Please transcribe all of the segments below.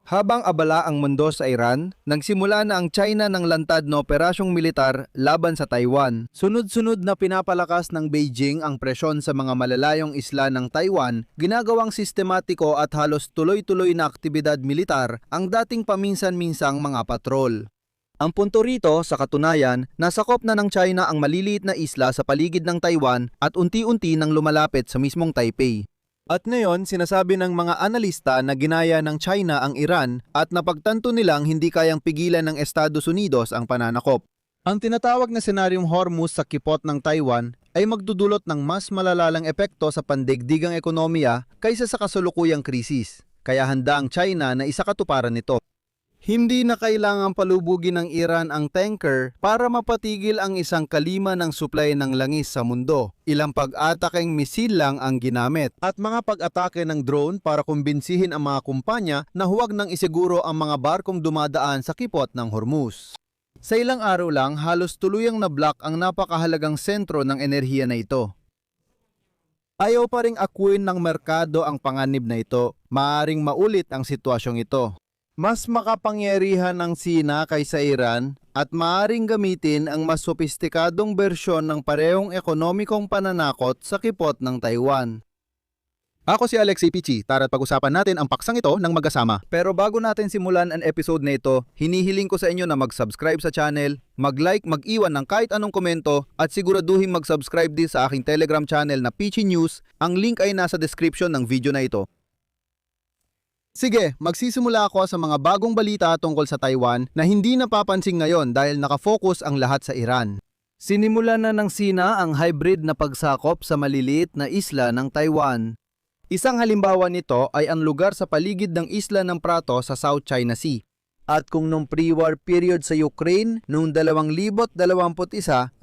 Habang abala ang mundo sa Iran, nagsimula na ang China ng lantad na operasyong militar laban sa Taiwan. Sunod-sunod na pinapalakas ng Beijing ang presyon sa mga malalayong isla ng Taiwan, ginagawang sistematiko at halos tuloy-tuloy na aktibidad militar ang dating paminsan-minsang mga patrol. Ang punto rito, sa katunayan, nasakop na ng China ang maliliit na isla sa paligid ng Taiwan at unti-unti nang lumalapit sa mismong Taipei. At ngayon, sinasabi ng mga analista na ginaya ng China ang Iran at napagtanto nilang hindi kayang pigilan ng Estados Unidos ang pananakop. Ang tinatawag na senaryong Hormuz sa kipot ng Taiwan ay magdudulot ng mas malalalang epekto sa pandaigdigang ekonomiya kaysa sa kasalukuyang krisis. Kaya handa ang China na isakatuparan nito. Hindi na kailangang palubugin ng Iran ang tanker para mapatigil ang isang kalima ng supply ng langis sa mundo. Ilang pag-atakeng misil lang ang ginamit at mga pag-atake ng drone para kumbinsihin ang mga kumpanya na huwag nang isiguro ang mga barkong dumadaan sa kipot ng Hormuz. Sa ilang araw lang, halos tuluyang na-block ang napakahalagang sentro ng enerhiya na ito. Ayaw pa ring akuin ng merkado ang panganib na ito. Maaaring maulit ang sitwasyong ito. Mas makapangyarihan ng Sina kaysa Iran at maaaring gamitin ang mas sopistikadong bersyon ng parehong ekonomikong pananakot sa kipot ng Taiwan. Ako si Alex Pichi, tara't pag-usapan natin ang paksang ito ng magkasama. Pero bago natin simulan ang episode na ito, hinihiling ko sa inyo na mag-subscribe sa channel, mag-like, mag-iwan ng kahit anong komento at siguraduhin mag-subscribe din sa aking Telegram channel na Pichi News. Ang link ay nasa description ng video na ito. Sige, magsisimula ako sa mga bagong balita tungkol sa Taiwan na hindi napapansin ngayon dahil nakafocus ang lahat sa Iran. Sinimula na ng Sina ang hybrid na pagsakop sa maliliit na isla ng Taiwan. Isang halimbawa nito ay ang lugar sa paligid ng isla ng Prato sa South China Sea. At kung nung pre-war period sa Ukraine noong 2021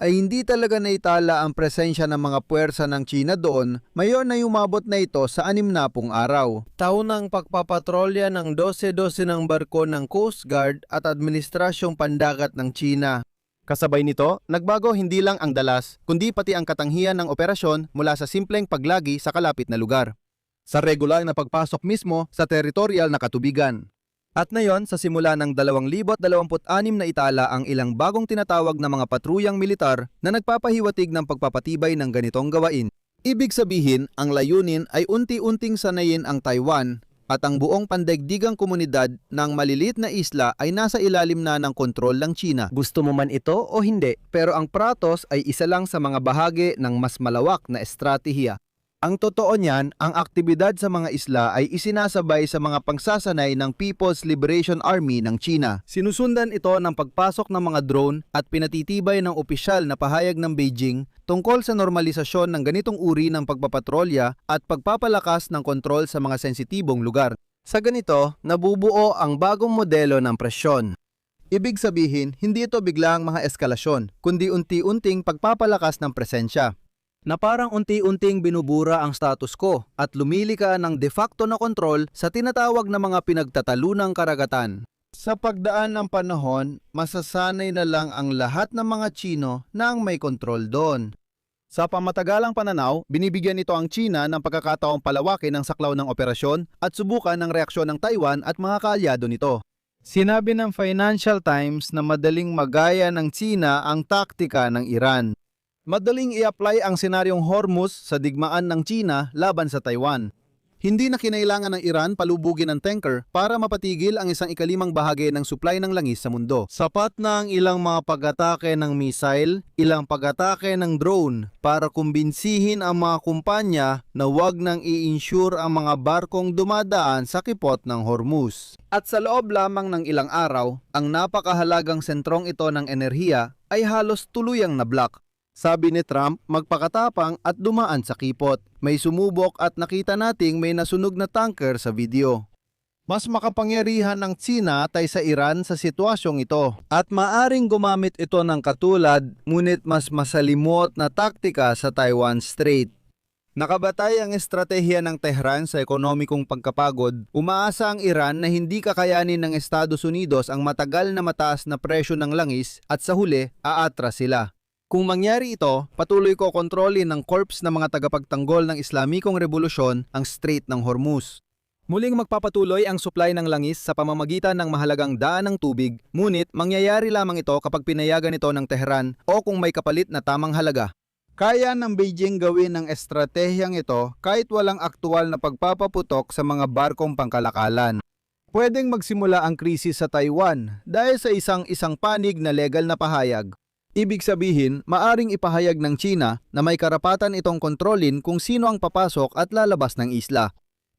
ay hindi talaga naitala ang presensya ng mga puwersa ng China doon, mayon na umabot na ito sa 60 araw. Taon ng pagpapatrolya ng 12-12 ng barko ng Coast Guard at Administrasyong Pandagat ng China. Kasabay nito, nagbago hindi lang ang dalas, kundi pati ang katanghian ng operasyon mula sa simpleng paglagi sa kalapit na lugar, sa regular na pagpasok mismo sa teritorial na katubigan. At ngayon, sa simula ng 2026 na itala ang ilang bagong tinatawag na mga patruyang militar na nagpapahiwatig ng pagpapatibay ng ganitong gawain. Ibig sabihin, ang layunin ay unti-unting sanayin ang Taiwan at ang buong pandaigdigang komunidad ng maliliit na isla ay nasa ilalim na ng kontrol ng China. Gusto mo man ito o hindi, pero ang Pratos ay isa lang sa mga bahagi ng mas malawak na estratehiya. Ang totoo niyan, ang aktibidad sa mga isla ay isinasabay sa mga pangsasanay ng People's Liberation Army ng China. Sinusundan ito ng pagpasok ng mga drone at pinatitibay ng opisyal na pahayag ng Beijing tungkol sa normalisasyon ng ganitong uri ng pagpapatrolya at pagpapalakas ng kontrol sa mga sensitibong lugar. Sa ganito, nabubuo ang bagong modelo ng presyon. Ibig sabihin, hindi ito biglang mga eskalasyon, kundi unti-unting pagpapalakas ng presensya, na parang unti-unting binubura ang status quo at lumili ka ng de facto na kontrol sa tinatawag na mga pinagtatalunang karagatan. Sa pagdaan ng panahon, masasanay na lang ang lahat ng mga Chino na ang may kontrol doon. Sa pamatagalang pananaw, binibigyan nito ang China ng pagkakataong palawakin ang saklaw ng operasyon at subukan ng reaksyon ng Taiwan at mga kaalyado nito. Sinabi ng Financial Times na madaling magaya ng China ang taktika ng Iran. Madaling i-apply ang senaryong Hormuz sa digmaan ng China laban sa Taiwan. Hindi na kinailangan ng Iran palubugin ng tanker para mapatigil ang isang ikalimang bahagi ng supply ng langis sa mundo. Sapat na ang ilang mga pag-atake ng missile, ilang pag-atake ng drone para kumbinsihin ang mga kumpanya na huwag nang i-insure ang mga barkong dumadaan sa kipot ng Hormuz. At sa loob lamang ng ilang araw, ang napakahalagang sentrong ito ng enerhiya ay halos tuluyang na-block. Sabi ni Trump, magpakatapang at dumaan sa kipot. May sumubok at nakita nating may nasunog na tanker sa video. Mas makapangyarihan ng China kaysa Iran sa sitwasyong ito at maaring gumamit ito ng katulad ngunit mas masalimot na taktika sa Taiwan Strait. Nakabatay ang estratehiya ng Tehran sa ekonomikong pagkapagod, umaasa ang Iran na hindi kakayanin ng Estados Unidos ang matagal na mataas na presyo ng langis at sa huli, aatras sila. Kung mangyari ito, patuloy ko kontrolin ng corps ng mga tagapagtanggol ng Islamikong Revolusyon ang Strait ng Hormuz. Muling magpapatuloy ang supply ng langis sa pamamagitan ng mahalagang daan ng tubig, ngunit mangyayari lamang ito kapag pinayagan ito ng Tehran o kung may kapalit na tamang halaga. Kaya ng Beijing gawin ang estratehiyang ito kahit walang aktual na pagpapaputok sa mga barkong pangkalakalan. Pwedeng magsimula ang krisis sa Taiwan dahil sa isang panig na legal na pahayag. Ibig sabihin, maaring ipahayag ng China na may karapatan itong kontrolin kung sino ang papasok at lalabas ng isla.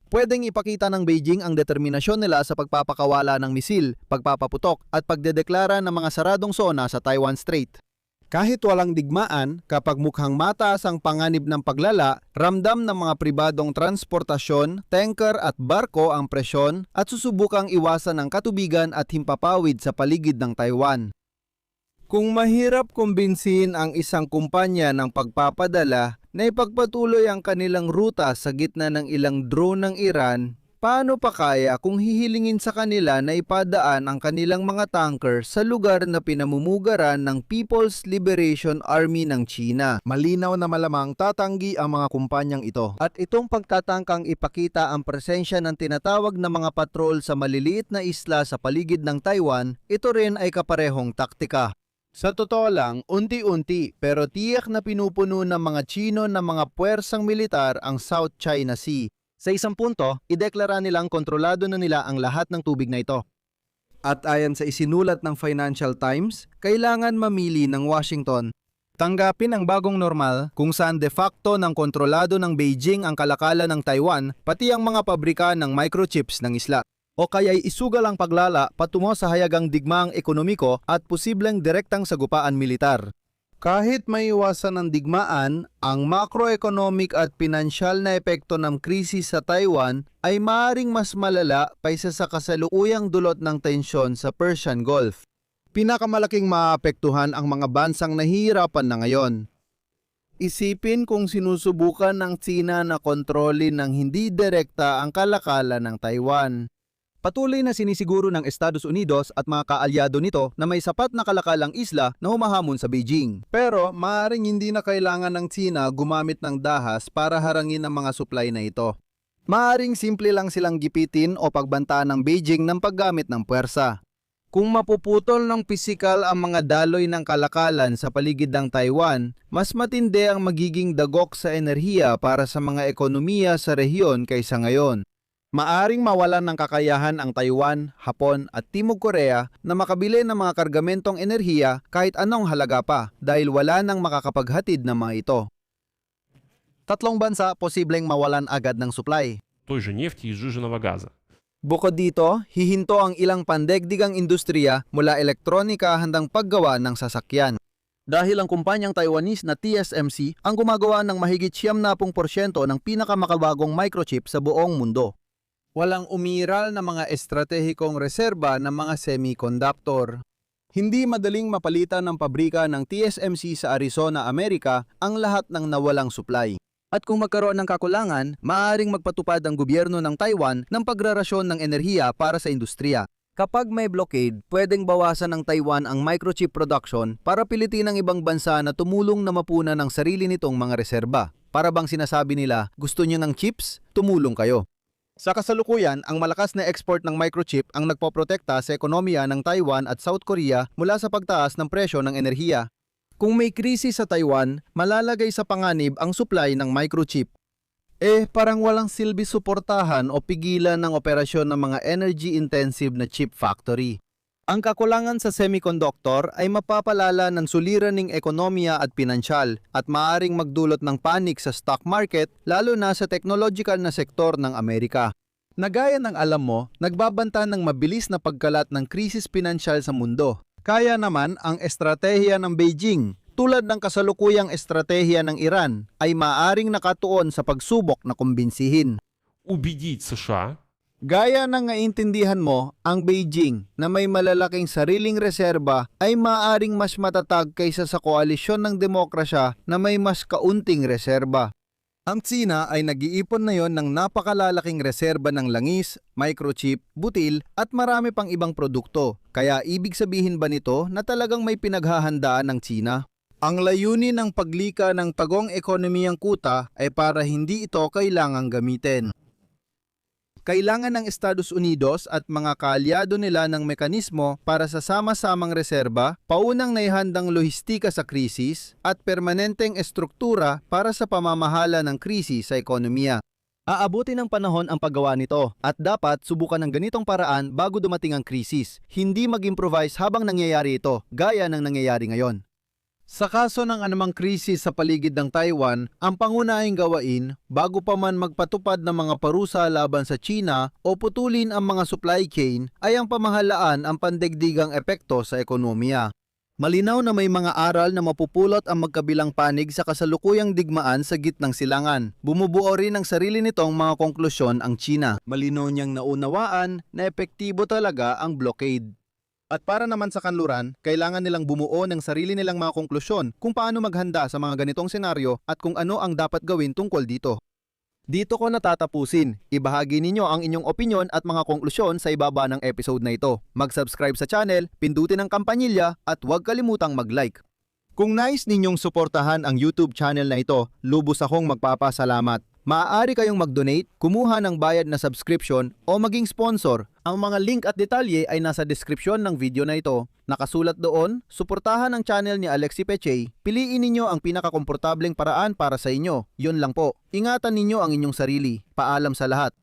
Pwedeng ipakita ng Beijing ang determinasyon nila sa pagpapakawala ng misil, pagpapaputok at pagdedeklara ng mga saradong zona sa Taiwan Strait. Kahit walang digmaan, kapag mukhang mataas ang panganib ng paglala, ramdam ng mga pribadong transportasyon, tanker at barko ang presyon at susubukang iwasan ang katubigan at himpapawid sa paligid ng Taiwan. Kung mahirap kumbinsihin ang isang kumpanya ng pagpapadala na ipagpatuloy ang kanilang ruta sa gitna ng ilang drone ng Iran, paano pa kaya kung hihilingin sa kanila na ipadaan ang kanilang mga tanker sa lugar na pinamumugaran ng People's Liberation Army ng China? Malinaw na malamang tatanggi ang mga kumpanyang ito. At itong pagtatangkang ipakita ang presensya ng tinatawag na mga patrol sa maliliit na isla sa paligid ng Taiwan, ito rin ay kaparehong taktika. Sa totoo lang, unti-unti pero tiyak na pinupuno ng mga Chino na mga puwersang militar ang South China Sea. Sa isang punto, ideklara nilang kontrolado na nila ang lahat ng tubig na ito. At ayon sa isinulat ng Financial Times, kailangan mamili ng Washington. Tanggapin ang bagong normal kung saan de facto ng kontrolado ng Beijing ang kalakalan ng Taiwan pati ang mga pabrika ng microchips ng isla. O kaya'y isugal ang paglala patungo sa hayagang digmaang ekonomiko at posibleng direktang sagupaan militar. Kahit may iwasan ng digmaan, ang macroeconomic at pinansyal na epekto ng krisis sa Taiwan ay maaaring mas malala kaysa sa kasalukuyang dulot ng tensyon sa Persian Gulf. Pinakamalaking maapektuhan ang mga bansang nahihirapan na ngayon. Isipin kung sinusubukan ng China na kontrolin ng hindi direkta ang kalakalan ng Taiwan. Patuloy na sinisiguro ng Estados Unidos at mga kaalyado nito na may sapat na kalakalang isla na humahamon sa Beijing. Pero maaaring hindi na kailangan ng China gumamit ng dahas para harangin ang mga supply na ito. Maaaring simple lang silang gipitin o pagbantaan ng Beijing ng paggamit ng puwersa. Kung mapuputol ng pisikal ang mga daloy ng kalakalan sa paligid ng Taiwan, mas matindi ang magiging dagok sa enerhiya para sa mga ekonomiya sa rehiyon kaysa ngayon. Maaring mawalan ng kakayahan ang Taiwan, Hapon at Timog Korea na makabili ng mga kargamentong enerhiya kahit anong halaga pa dahil wala nang makakapaghatid ng mga ito. Tatlong bansa posibleng mawalan agad ng supply. Той же нефти и сжиженного газа. Bukod dito, hihinto ang ilang pandegdigang industriya mula elektronika hanggang paggawa ng sasakyan. Dahil ang kumpanyang Taiwanese na TSMC ang gumagawa ng mahigit 70% ng pinakamakabagong microchip sa buong mundo. Walang umiral na mga estratehikong reserba ng mga semiconductor. Hindi madaling mapalitan ng pabrika ng TSMC sa Arizona, Amerika ang lahat ng nawalang supply. At kung magkaroon ng kakulangan, maaaring magpatupad ang gobyerno ng Taiwan ng pagrarasyon ng enerhiya para sa industriya. Kapag may blockade, pwedeng bawasan ng Taiwan ang microchip production para pilitin ng ibang bansa na tumulong na mapuna ng sarili nitong mga reserba. Para bang sinasabi nila, gusto niyo ng chips? Tumulong kayo. Sa kasalukuyan, ang malakas na export ng microchip ang nagpoprotekta sa ekonomiya ng Taiwan at South Korea mula sa pagtaas ng presyo ng enerhiya. Kung may krisis sa Taiwan, malalagay sa panganib ang supply ng microchip. Parang walang silbi suportahan o pigilan ng operasyon ng mga energy-intensive na chip factory. Ang kakulangan sa semiconductor ay mapapalala ng suliraning ekonomiya at pinansyal at maaaring magdulot ng panik sa stock market lalo na sa technological na sektor ng Amerika. Nagaya ng alam mo, nagbabanta ng mabilis na pagkalat ng krisis pinansyal sa mundo. Kaya naman ang estratehiya ng Beijing, tulad ng kasalukuyang estratehiya ng Iran, ay maaaring nakatuon sa pagsubok na kumbinsihin. Убедить США. Gaya ng naintindihan mo, ang Beijing na may malalaking sariling reserba ay maaaring mas matatag kaysa sa koalisyon ng demokrasya na may mas kaunting reserba. Ang China ay nag-iipon na yon ng napakalalaking reserba ng langis, microchip, butil at marami pang ibang produkto. Kaya ibig sabihin ba nito na talagang may pinaghahandaan ng China? Ang layunin ng paglika ng tagong ekonomiyang kuta ay para hindi ito kailangang gamitin. Kailangan ng Estados Unidos at mga kaalyado nila ng mekanismo para sa sama-samang reserba, paunang naihandang lohistika sa krisis, at permanenteng estruktura para sa pamamahala ng krisis sa ekonomiya. Aabuti ng panahon ang paggawa nito at dapat subukan ng ganitong paraan bago dumating ang krisis, hindi mag-improvise habang nangyayari ito, gaya ng nangyayari ngayon. Sa kaso ng anumang krisis sa paligid ng Taiwan, ang pangunahing gawain, bago pa man magpatupad ng mga parusa laban sa China o putulin ang mga supply chain, ay ang pamahalaan ang pandaigdigang epekto sa ekonomiya. Malinaw na may mga aral na mapupulot ang magkabilang panig sa kasalukuyang digmaan sa gitnang silangan. Bumubuo rin ng sarili nitong mga konklusyon ang China. Malinaw niyang naunawaan na epektibo talaga ang blockade. At para naman sa kanluran, kailangan nilang bumuo ng sarili nilang mga konklusyon kung paano maghanda sa mga ganitong senaryo at kung ano ang dapat gawin tungkol dito. Dito ko natatapusin. Ibahagi ninyo ang inyong opinyon at mga konklusyon sa ibaba ng episode na ito. Mag-subscribe sa channel, pindutin ang kampanilya at huwag kalimutang mag-like. Kung nais ninyong suportahan ang YouTube channel na ito, lubos akong magpapasalamat. Maaari kayong mag-donate, kumuha ng bayad na subscription o maging sponsor. Ang mga link at detalye ay nasa description ng video na ito. Nakasulat doon, suportahan ang channel ni Alexi Pechay. Piliin ninyo ang pinakakomportableng paraan para sa inyo. Yun lang po. Ingatan ninyo ang inyong sarili. Paalam sa lahat.